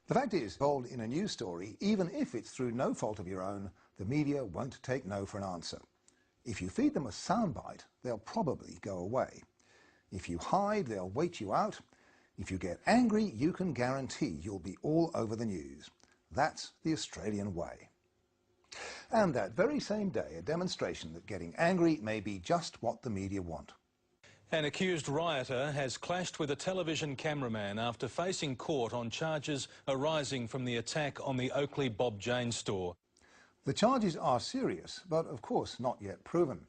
The fact is, told in a news story, even if it's through no fault of your own, the media won't take no for an answer. If you feed them a soundbite, they'll probably go away. If you hide, they'll wait you out. If you get angry, you can guarantee you'll be all over the news. That's the Australian way. And that very same day, a demonstration that getting angry may be just what the media want. An accused rioter has clashed with a television cameraman after facing court on charges arising from the attack on the Oakley Bob Jane store. The charges are serious, but of course not yet proven.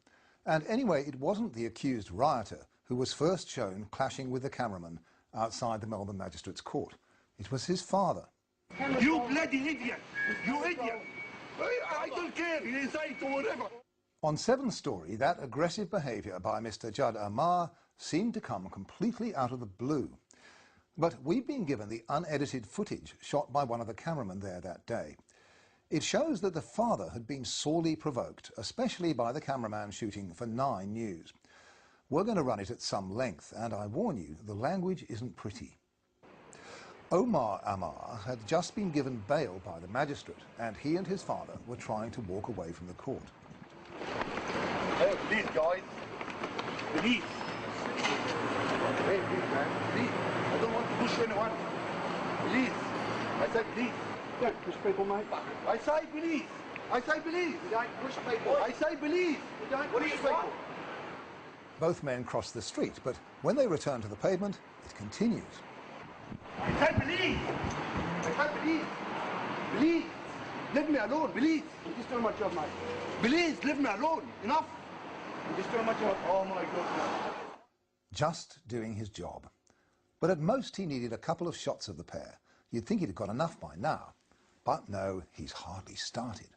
And anyway, it wasn't the accused rioter who was first shown clashing with the cameraman outside the Melbourne Magistrates Court. It was his father. You bloody idiot! You idiot! I don't care, you say it or whatever. On 7 Story, that aggressive behaviour by Mr. Judd Amar seemed to come completely out of the blue. But we've been given the unedited footage shot by one of the cameramen there that day. It shows that the father had been sorely provoked, especially by the cameraman shooting for 9 News. We're going to run it at some length, and I warn you, the language isn't pretty. Omar Amar had just been given bail by the magistrate, and he and his father were trying to walk away from the court. Hey, please, guys. Please. Hey, please, man. Please. I don't want to push anyone. Please. I said please. You don't push people, mate. I say please. I say please. You don't push people. I say please. You don't What do push you say? people. Both men crossed the street, but when they return to the pavement, it continues. I say please. I say please. Please. Leave me alone, please. I'm just doing my job, mate. Please, leave me alone. Enough. I'm just doing my job. Oh, my God. Just doing his job. But at most he needed a couple of shots of the pair. You'd think he'd have got enough by now. But no, he's hardly started.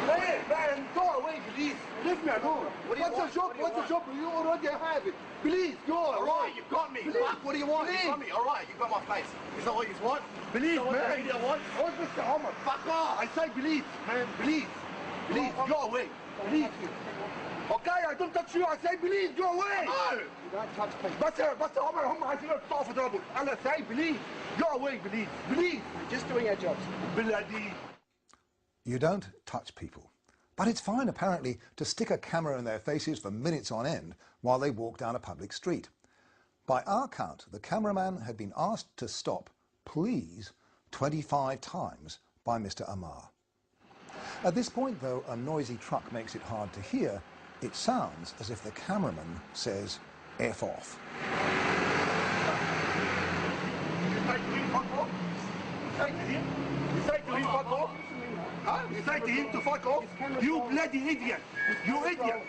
Man, go away, please. Leave me alone. What's the job? What's the job? You already have it. Please, go. All right, you've got me. Please. Fuck, what do you want? Please. You got me. All right, you got my face. Is that what you want? Please, what the man. media wants? What's Mr. Homer? Fuck off. I say please, man. Please. Please, go away. Please. Okay, I don't touch you. I say please, go away. No. You don't touch people. بس عمر هم عايزين يطلعوا في ضربه. أنا say please. Go away, please. Please. We're just doing our jobs. بلادي. You don't touch people. But it's fine, apparently, to stick a camera in their faces for minutes on end while they walk down a public street. By our count, the cameraman had been asked to stop, please, 25 times by Mr. Amar. At this point, though, a noisy truck makes it hard to hear. It sounds as if the cameraman says, F off. You say to him, fuck off. You say to him. You say to him, fuck off. Huh? You say to him to fuck off. You bloody idiot. You idiot.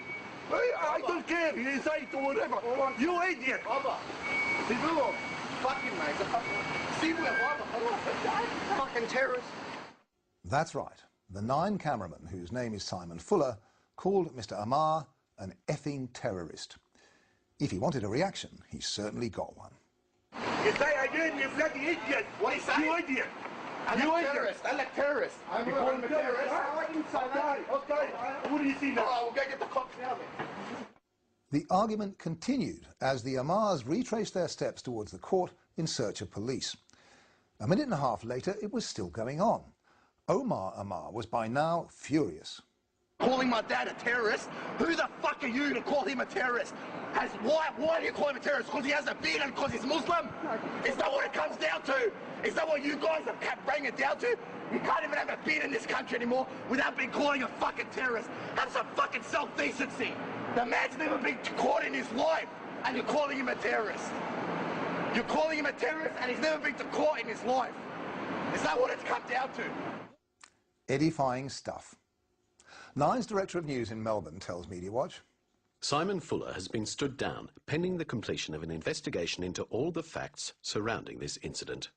I don't care. You say it or whatever. You idiot. Baba. Sibu. Fucking mate. Sibu, Baba. Fucking terrorist. That's right. The 9 cameraman, whose name is Simon Fuller, called Mr. Amar an effing terrorist. If he wanted a reaction, he certainly got one. You say again, you bloody idiot. What do you say? You idiot. I like terrorist. I like terrorist. You call him a terrorist? I didn't say that. Okay. What do you see now? All right, we'll go get the cops now then. The argument continued as the Amars retraced their steps towards the court in search of police. A minute and a half later, it was still going on. Omar Amar was by now furious. Calling my dad a terrorist? Who the fuck are you to call him a terrorist? Why do you call him a terrorist? Because he has a beard and because he's Muslim? Is that what it comes down to? Is that what you guys have kept bringing it down to? You can't even have a beard in this country anymore without being calling a fucking terrorist. Have some fucking self-decency. The man's never been caught in his life and you're calling him a terrorist. You're calling him a terrorist and he's never been to court in his life. Is that what it's come down to? Edifying stuff. Nine's Director of News in Melbourne tells Media Watch. Simon Fuller has been stood down pending the completion of an investigation into all the facts surrounding this incident.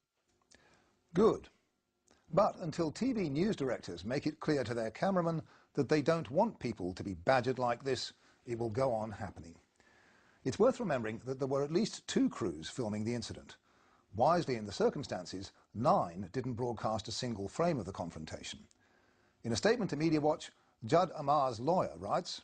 Good. But until TV news directors make it clear to their cameramen that they don't want people to be badgered like this, it will go on happening. It's worth remembering that there were at least 2 crews filming the incident. Wisely in the circumstances, 9 didn't broadcast a single frame of the confrontation. In a statement to Media Watch, Judd Amar's lawyer writes,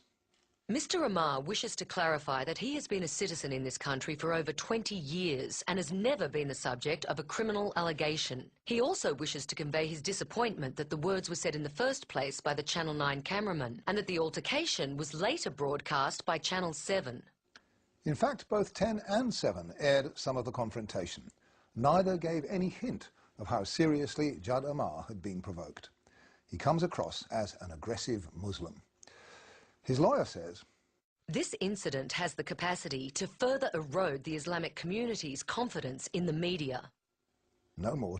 Mr. Amar wishes to clarify that he has been a citizen in this country for over 20 years and has never been the subject of a criminal allegation. He also wishes to convey his disappointment that the words were said in the first place by the Channel 9 cameraman and that the altercation was later broadcast by Channel 7. In fact, both 10 and 7 aired some of the confrontation. Neither gave any hint of how seriously Judd Amar had been provoked. He comes across as an aggressive Muslim. His lawyer says, "This incident has the capacity to further erode the Islamic community's confidence in the media." no more